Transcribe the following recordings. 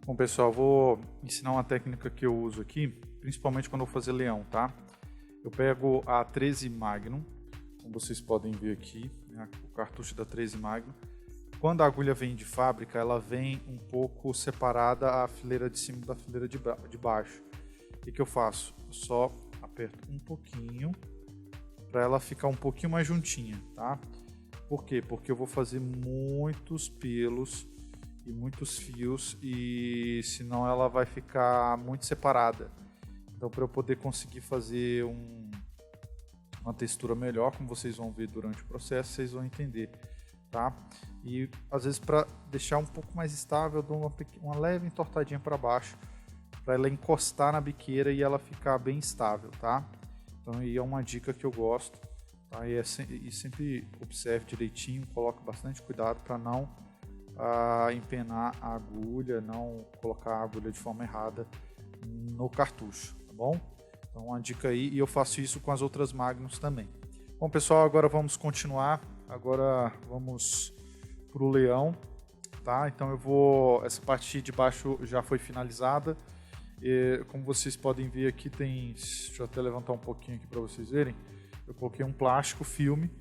Bom, pessoal, vou ensinar uma técnica que eu uso aqui, principalmente quando eu vou fazer leão, tá? Eu pego a 13 Magnum, como vocês podem ver aqui, né, o cartucho da 13 Magnum. Quando a agulha vem de fábrica, ela vem um pouco separada a fileira de cima da fileira de baixo. O que eu faço? Eu só aperto um pouquinho para ela ficar um pouquinho mais juntinha, tá? Por quê? Porque eu vou fazer muitos pelos e muitos fios e senão ela vai ficar muito separada. Então, para eu poder conseguir fazer uma textura melhor, como vocês vão ver durante o processo, vocês vão entender, tá? E às vezes, para deixar um pouco mais estável, eu dou uma leve entortadinha para baixo para ela encostar na biqueira e ela ficar bem estável, tá? Então, aí é uma dica que eu gosto, tá? E sempre observe direitinho, coloque bastante cuidado para não empenar a agulha, não colocar a agulha de forma errada no cartucho, tá bom? Então uma dica aí, e eu faço isso com as outras Magnums também. Bom, pessoal, agora vamos continuar, agora vamos para o leão, tá? Então essa parte de baixo já foi finalizada, e, como vocês podem ver aqui deixa eu até levantar um pouquinho aqui para vocês verem, eu coloquei um plástico filme.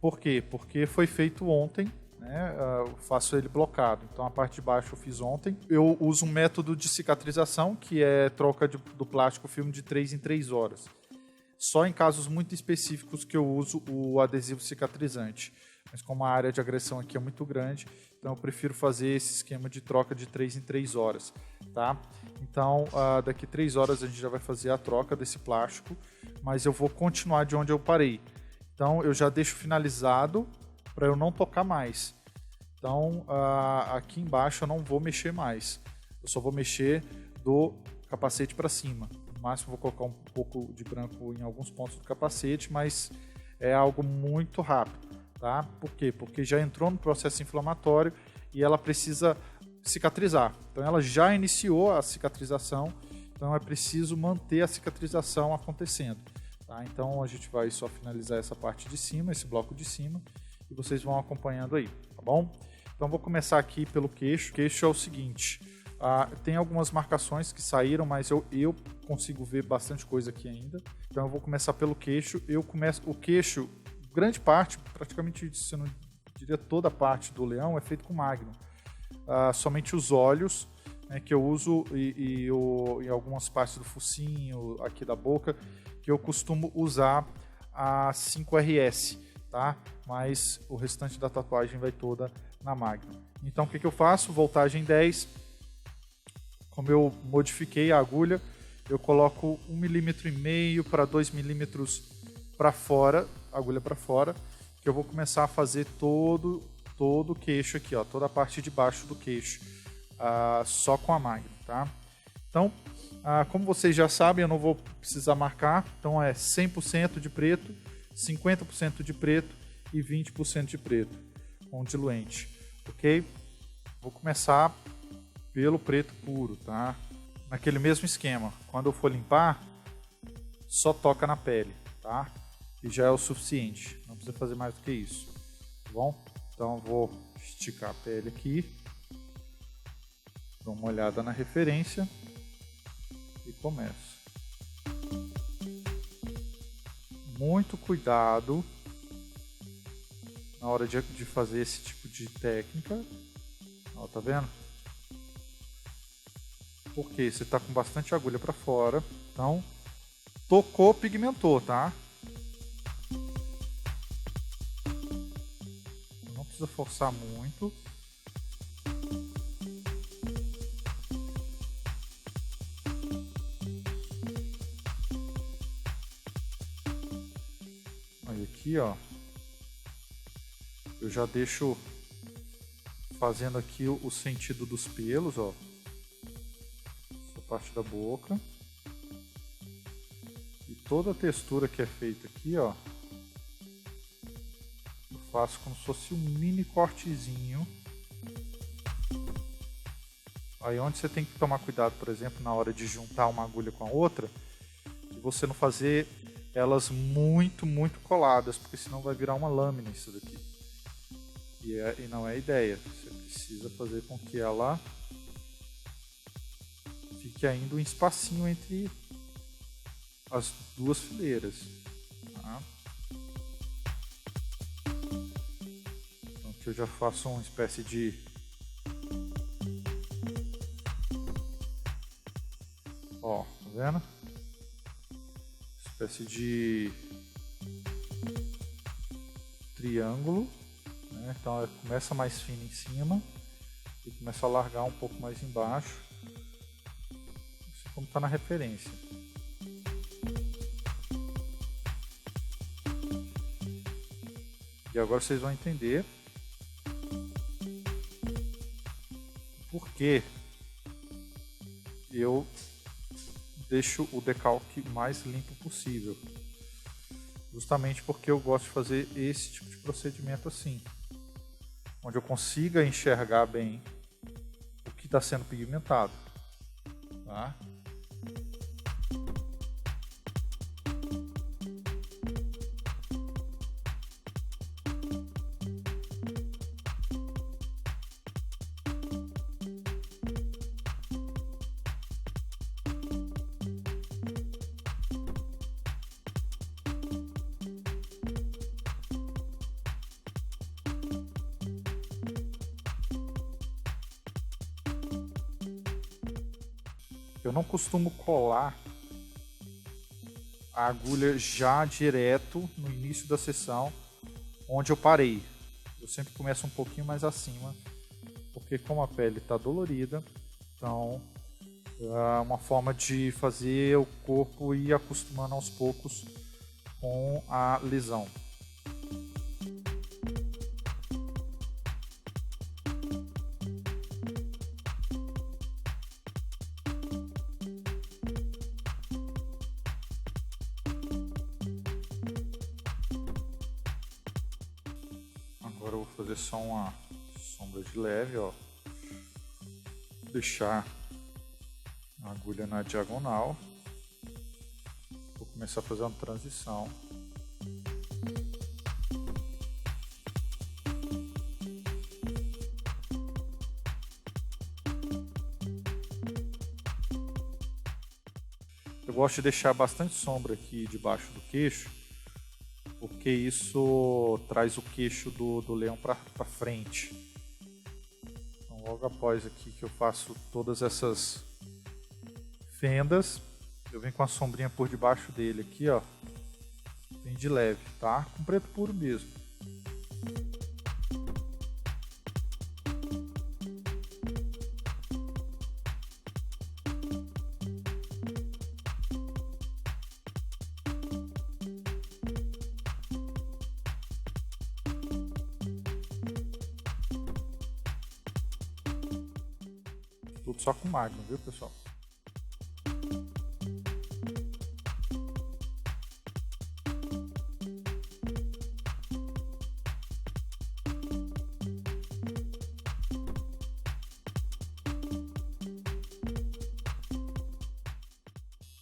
Por quê? Porque foi feito ontem, né? Eu faço ele blocado, então a parte de baixo eu fiz ontem. Eu uso um método de cicatrização que é troca do plástico filme de 3 em 3 horas. Só em casos muito específicos que eu uso o adesivo cicatrizante, mas como a área de agressão aqui é muito grande, então eu prefiro fazer esse esquema de troca de 3 em 3 horas, tá? Então daqui 3 horas a gente já vai fazer a troca desse plástico, mas eu vou continuar de onde eu parei. Então eu já deixo finalizado para eu não tocar mais. Então aqui embaixo eu não vou mexer mais. Eu só vou mexer do capacete para cima. No máximo vou colocar um pouco de branco em alguns pontos do capacete, mas é algo muito rápido, tá? Por quê? Porque já entrou no processo inflamatório e ela precisa cicatrizar. Então ela já iniciou a cicatrização, então é preciso manter a cicatrização acontecendo. Tá? Então a gente vai só finalizar essa parte de cima, esse bloco de cima, e vocês vão acompanhando aí, tá bom? Então vou começar aqui pelo queixo. O queixo é o seguinte, tem algumas marcações que saíram, mas eu consigo ver bastante coisa aqui ainda. Então eu vou começar pelo queixo. O queixo, grande parte, praticamente, se eu não diria toda a parte do leão, é feito com Magnum. Somente os olhos, né, que eu uso em algumas partes do focinho, aqui da boca, que eu costumo usar a 5RS, tá? Mas o restante da tatuagem vai toda na Magnum. Então o que eu faço? Voltagem 10. Como eu modifiquei a agulha, eu coloco 1,5 mm para 2 mm para fora, agulha para fora, que eu vou começar a fazer todo o queixo aqui, ó, toda a parte de baixo do queixo, só com a Magnum, tá? Então, como vocês já sabem, eu não vou precisar marcar, então é 100% de preto, 50% de preto e 20% de preto, com diluente, ok? Vou começar pelo preto puro, tá? Naquele mesmo esquema, quando eu for limpar, só toca na pele, tá? E já é o suficiente, não precisa fazer mais do que isso, tá bom? Então eu vou esticar a pele aqui, dou uma olhada na referência e começo. Muito cuidado na hora de fazer esse tipo de técnica. Ó, tá vendo? Porque você tá com bastante agulha para fora, então tocou, pigmentou, tá? Não precisa forçar muito. Aí aqui, ó, eu já deixo fazendo aqui o sentido dos pelos, ó, essa parte da boca, e toda a textura que é feita aqui, ó, eu faço como se fosse um mini cortezinho. Aí onde você tem que tomar cuidado, por exemplo, na hora de juntar uma agulha com a outra, de você não fazer elas muito coladas, porque senão vai virar uma lâmina isso daqui. E não é a ideia. Você precisa fazer com que ela fique ainda um espacinho entre as duas fileiras. Tá? Então aqui eu já faço uma espécie de ó, tá vendo? Espécie de triângulo, né? Então ela começa mais fina em cima e começa a largar um pouco mais embaixo, assim como está na referência. E agora vocês vão entender por que eu deixo o decalque mais limpo possível. Justamente porque eu gosto de fazer esse tipo de procedimento assim, onde eu consiga enxergar bem o que está sendo pigmentado. Tá? Eu não costumo colar a agulha já direto no início da sessão onde eu parei. Eu sempre começo um pouquinho mais acima, porque como a pele está dolorida, então é uma forma de fazer o corpo ir acostumando aos poucos com a lesão. Agora eu vou fazer só uma sombra de leve, ó. Deixar a agulha na diagonal. Vou começar a fazer uma transição. Eu gosto de deixar bastante sombra aqui debaixo do queixo, porque isso traz o queixo do leão para frente. Então, logo após aqui que eu faço todas essas fendas, eu venho com a sombrinha por debaixo dele aqui, ó, bem de leve, tá? Com preto puro mesmo. Tudo só com Magnum, viu, pessoal?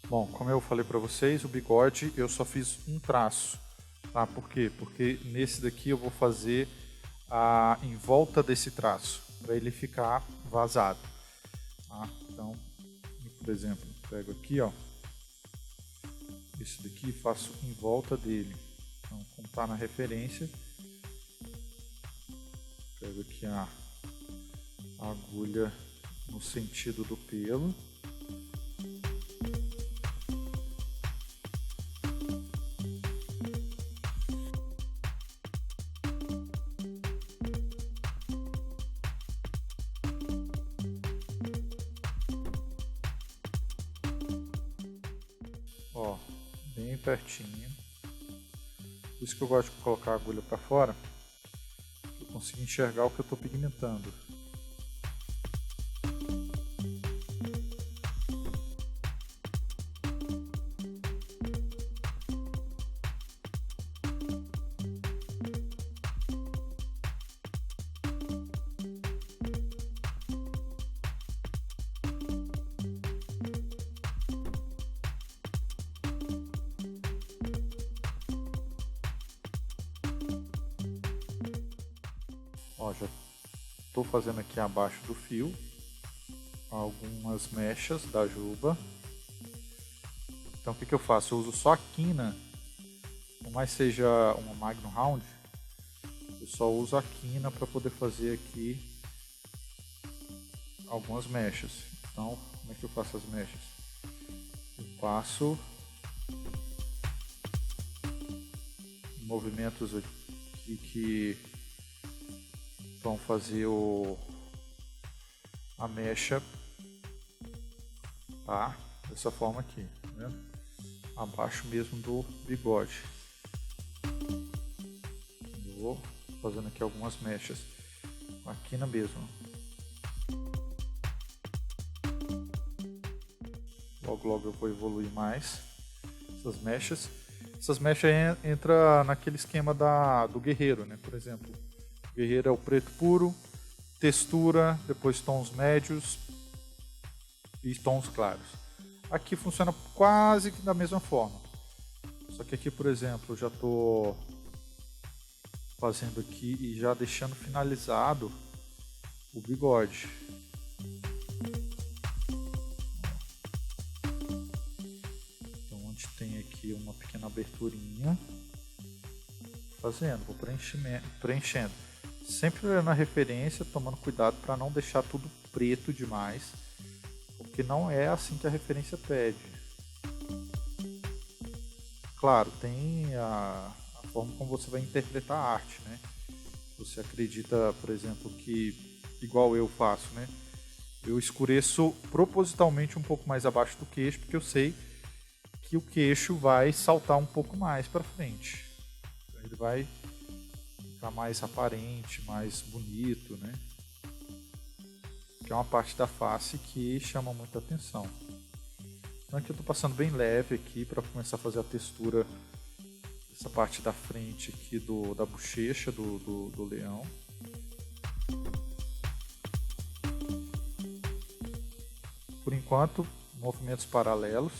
Bom, como eu falei para vocês, o bigode eu só fiz um traço, tá? Por quê? Porque nesse daqui eu vou fazer em volta desse traço, para ele ficar vazado. Tá? Então, eu, por exemplo, pego aqui, ó, esse daqui e faço em volta dele. Então, como está na referência, pego aqui a agulha no sentido do pelo. Ó, bem pertinho. Por isso que eu gosto de colocar a agulha para fora, eu consigo enxergar o que eu estou pigmentando. Ó, já estou fazendo aqui abaixo do fio, algumas mechas da juba. Então o que eu faço? Eu uso só a quina, por mais seja uma Magnum Round, eu só uso a quina para poder fazer aqui algumas mechas. Então, como é que eu faço as mechas? Eu passo movimentos aqui que vão fazer a mecha, tá? Dessa forma aqui, tá vendo? Abaixo mesmo do bigode. Vou fazendo aqui algumas mechas com a quina mesmo. Logo logo eu vou evoluir mais essas mechas. Essas mechas entram naquele esquema do guerreiro, né? Por exemplo, o guerreiro é o preto puro, textura, depois tons médios e tons claros. Aqui funciona quase que da mesma forma. Só que aqui, por exemplo, eu já estou fazendo aqui e já deixando finalizado o bigode. Tem aqui uma pequena aberturinha, vou preenchendo, sempre na referência, tomando cuidado para não deixar tudo preto demais, porque não é assim que a referência pede. Claro, tem a forma como você vai interpretar a arte, né? Você acredita, por exemplo, que igual eu faço, né? Eu escureço propositalmente um pouco mais abaixo do queixo, porque eu sei que o queixo vai saltar um pouco mais para frente. Ele vai ficar mais aparente, mais bonito, né? Que é uma parte da face que chama muita atenção. Então aqui eu estou passando bem leve aqui para começar a fazer a textura dessa parte da frente aqui da bochecha do leão. Por enquanto, movimentos paralelos.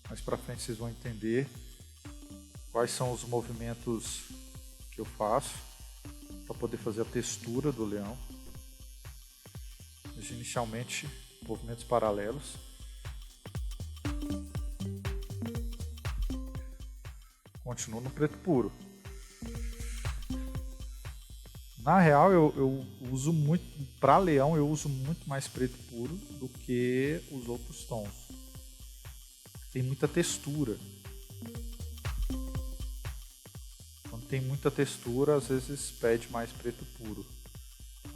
Mais para frente vocês vão entender quais são os movimentos que eu faço para poder fazer a textura do leão. Mas inicialmente, movimentos paralelos. Continuo no preto puro. Na real, eu uso muito, para leão eu uso muito mais preto puro do que os outros tons. Tem muita textura. Quando tem muita textura, às vezes pede mais preto puro.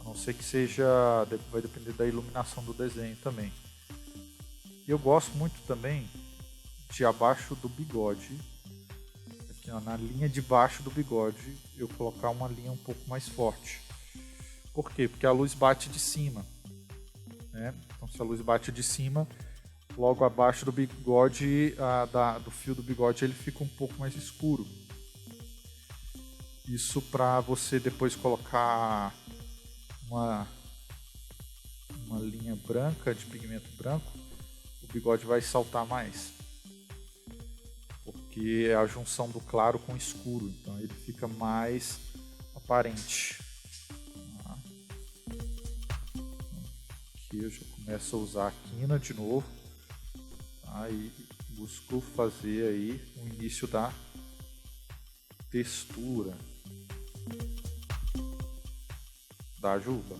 A não ser que seja, vai depender da iluminação do desenho também. E eu gosto muito também de abaixo do bigode, aqui ó, na linha de baixo do bigode, eu colocar uma linha um pouco mais forte. Por quê? Porque a luz bate de cima, né? Então se a luz bate de cima, logo abaixo do bigode, do fio do bigode, ele fica um pouco mais escuro. Isso para você depois colocar uma linha branca, de pigmento branco, o bigode vai saltar mais. Porque é a junção do claro com o escuro, então ele fica mais aparente. Aqui eu já começo a usar a quina de novo. Aí busco fazer aí o início da textura da juba.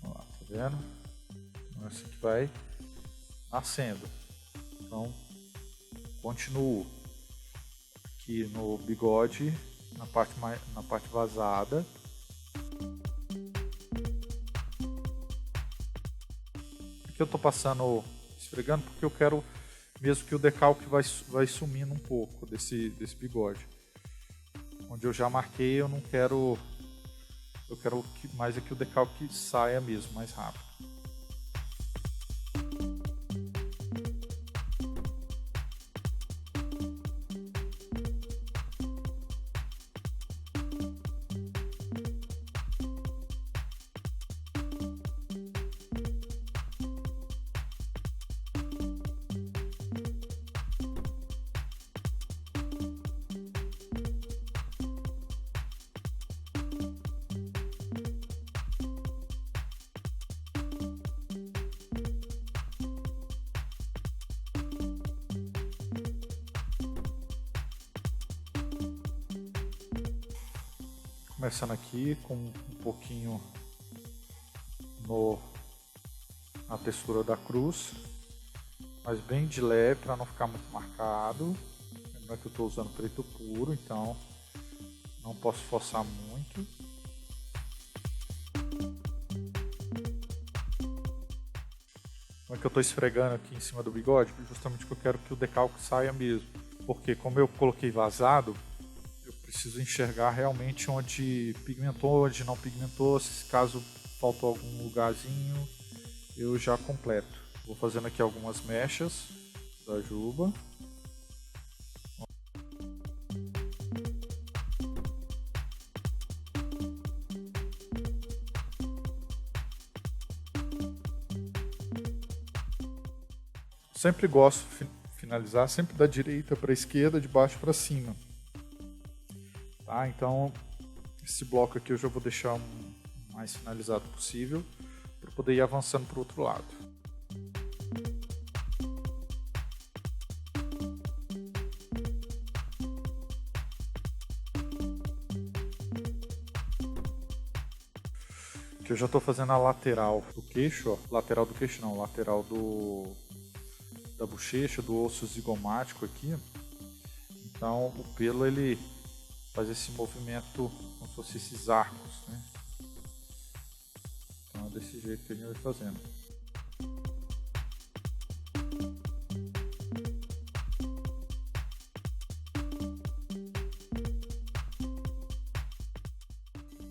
Vamos lá, tá vendo? Essa aqui vai nascendo. Então, continuo aqui no bigode, na parte vazada. Aqui eu estou passando, esfregando, porque eu quero mesmo que o decalque vai sumindo um pouco desse bigode. Onde eu já marquei, eu não quero, eu quero mais é que o decalque saia mesmo, mais rápido. Começando aqui com um pouquinho na textura da cruz, mas bem de leve para não ficar muito marcado. Lembrando que eu estou usando preto puro, então não posso forçar muito. Como é que eu estou esfregando aqui em cima do bigode? Justamente porque eu quero que o decalque saia mesmo. Porque como eu coloquei vazado, eu preciso enxergar realmente onde pigmentou, onde não pigmentou. Se caso faltou algum lugarzinho, eu já completo. Vou fazendo aqui algumas mechas da juba. Sempre gosto de finalizar sempre da direita para a esquerda, de baixo para cima. Tá? Então esse bloco aqui eu já vou deixar o mais finalizado possível para poder ir avançando para o outro lado. Aqui eu já estou fazendo a lateral do queixo, ó. Lateral do queixo não, lateral da bochecha, do osso zigomático aqui. Então o pelo ele faz esse movimento como se fosse esses arcos, né? Então é desse jeito que a gente vai fazendo.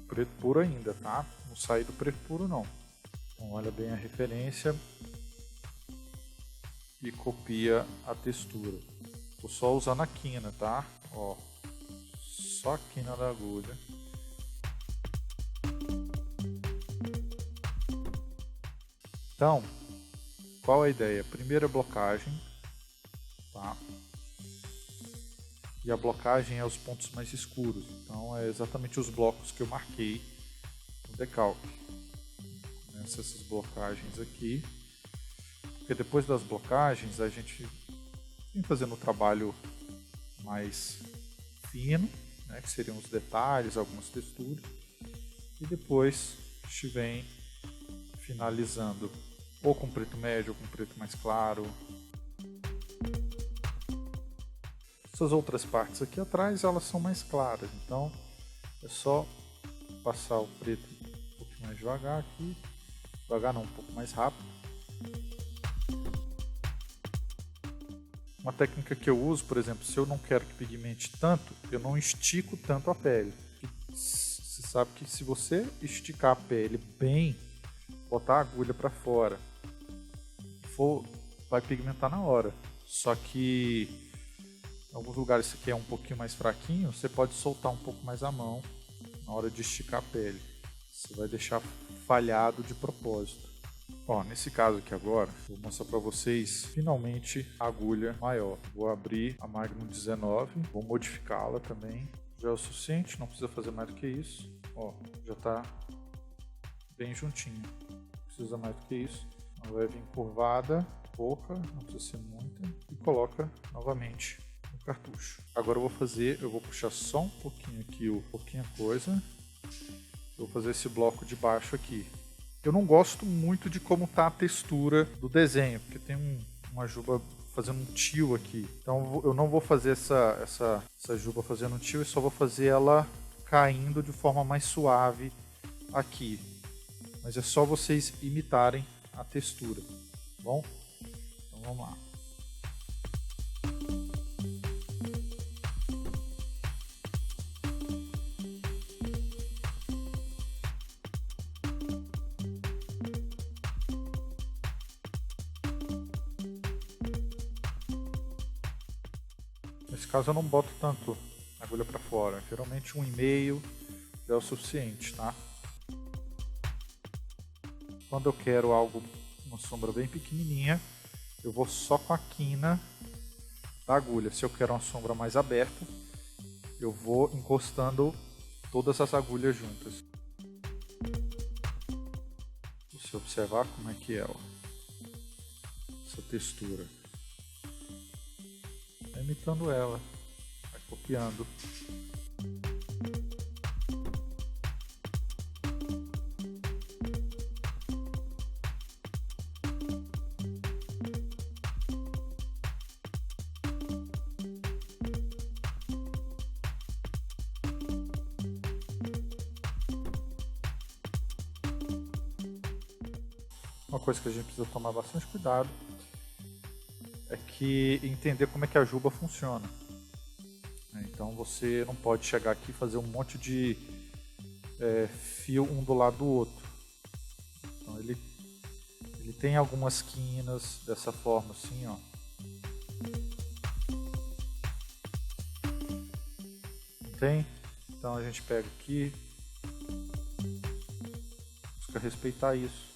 Preto puro ainda, tá? Não saí do preto puro não. Então olha bem a referência e copia a textura. Tô só usando a quina, tá? Ó, só a quina da agulha. Então, qual a ideia? Primeira blocagem, tá? E a blocagem é os pontos mais escuros. Então é exatamente os blocos que eu marquei no decalque. Começa essas blocagens aqui. Porque depois das blocagens a gente vem fazendo o trabalho mais fino, né, que seriam os detalhes, algumas texturas. E depois a gente vem finalizando ou com preto médio ou com preto mais claro. Essas outras partes aqui atrás elas são mais claras, então é só passar o preto um pouquinho mais devagar aqui, devagar não, um pouco mais rápido. Uma técnica que eu uso, por exemplo, se eu não quero que pigmente tanto, eu não estico tanto a pele. Você sabe que se você esticar a pele bem, botar a agulha para fora, vai pigmentar na hora. Só que em alguns lugares isso aqui é um pouquinho mais fraquinho, você pode soltar um pouco mais a mão na hora de esticar a pele. Você vai deixar falhado de propósito. Ó, nesse caso aqui agora, vou mostrar para vocês finalmente a agulha maior. Vou abrir a Magnum 19, vou modificá-la também. Já é o suficiente, não precisa fazer mais do que isso. Ó, já está bem juntinho. Não precisa mais do que isso. Uma leve encurvada, pouca, não precisa ser muita. E coloca novamente no cartucho. Agora eu vou puxar só um pouquinho aqui, pouquinha coisa. Eu vou fazer esse bloco de baixo aqui. Eu não gosto muito de como está a textura do desenho, porque tem uma juba fazendo um tio aqui. Então eu não vou fazer essa juba fazendo um tio, eu só vou fazer ela caindo de forma mais suave aqui. Mas é só vocês imitarem a textura, tá bom? Então vamos lá. Nesse caso eu não boto tanto agulha para fora, geralmente 1,5 já é o suficiente, tá? Quando eu quero uma sombra bem pequenininha, eu vou só com a quina da agulha. Se eu quero uma sombra mais aberta, eu vou encostando todas as agulhas juntas. Você observar como é que é, ó, essa textura. Vai imitando ela, vai copiando. uma coisa que a gente precisa tomar bastante cuidado é que entender como é que a juba funciona. Então você não pode chegar aqui e fazer um monte de fio um do lado do outro. Então ele tem algumas quinas dessa forma assim, ó. Tem? Então a gente pega aqui, busca respeitar isso.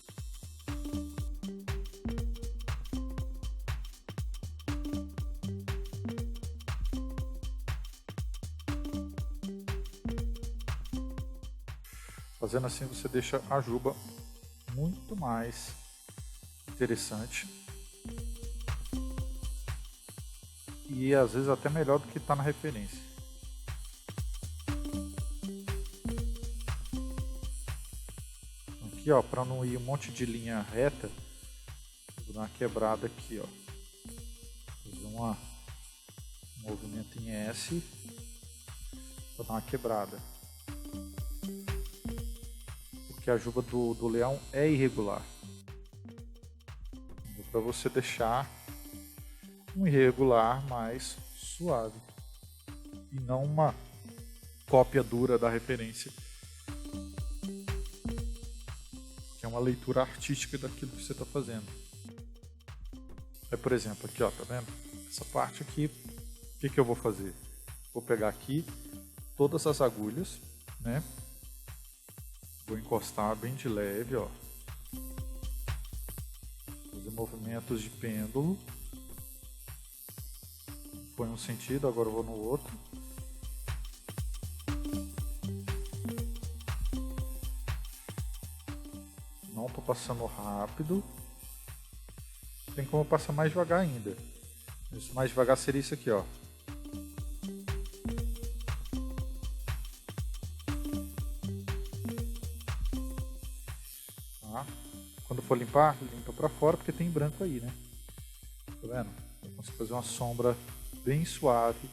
Fazendo assim você deixa a juba muito mais interessante e às vezes até melhor do que está na referência. Aqui, ó, para não ir um monte de linha reta, vou dar uma quebrada aqui, ó. Fazer um movimento em S para dar uma quebrada. Porque a juba do leão é irregular. Para você deixar um irregular mais suave e não uma cópia dura da referência, que é uma leitura artística daquilo que você está fazendo. Por exemplo, aqui, ó, tá vendo? Essa parte aqui, o que eu vou fazer? Vou pegar aqui todas as agulhas, né? Vou encostar bem de leve, ó. Fazer movimentos de pêndulo. Foi um sentido, agora eu vou no outro. Não estou passando rápido. Tem como passar mais devagar ainda. Isso mais devagar seria isso aqui, ó. Tá? Quando for limpar, limpa para fora porque tem branco aí, né? Tá vendo? Eu consigo fazer uma sombra bem suave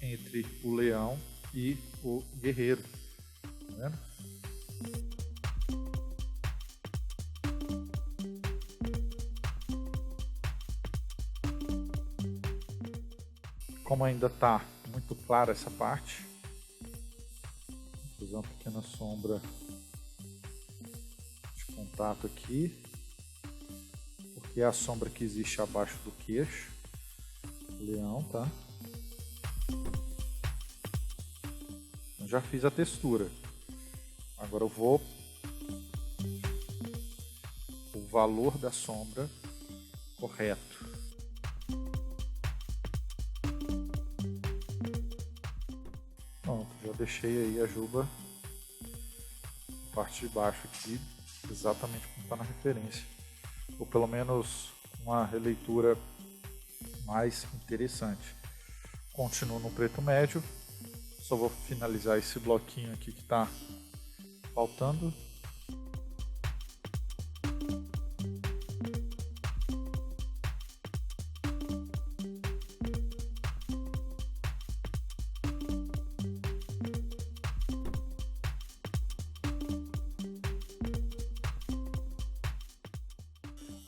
entre o leão e o guerreiro. Tá vendo? Como ainda está muito clara essa parte, vou fazer uma pequena sombra de contato aqui, porque é a sombra que existe abaixo do queixo do leão, tá? Eu já fiz a textura. Agora eu vou o valor da sombra correto. Pronto, já deixei aí a juba na parte de baixo aqui, exatamente como está na referência. Ou pelo menos uma releitura mais interessante. Continuo no preto médio, só vou finalizar esse bloquinho aqui que está faltando.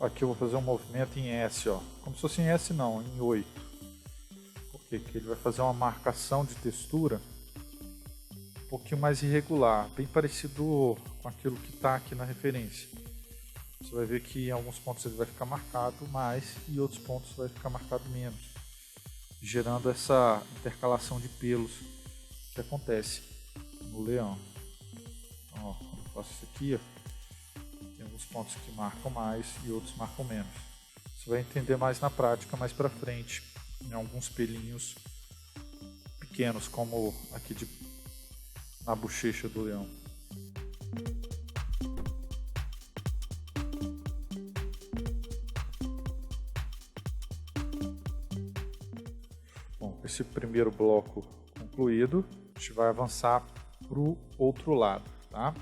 Aqui eu vou fazer um movimento em S, ó. Como se fosse em S não, em 8. Porque ele vai fazer uma marcação de textura um pouquinho mais irregular, bem parecido com aquilo que está aqui na referência. Você vai ver que em alguns pontos ele vai ficar marcado mais e em outros pontos vai ficar marcado menos, gerando essa intercalação de pelos que acontece no leão. Então, ó, quando eu faço isso aqui, ó, tem alguns pontos que marcam mais e outros marcam menos. Você vai entender mais na prática, mais pra frente, em alguns pelinhos pequenos, como aqui na bochecha do leão. Bom, com esse primeiro bloco concluído, a gente vai avançar para o outro lado, tá?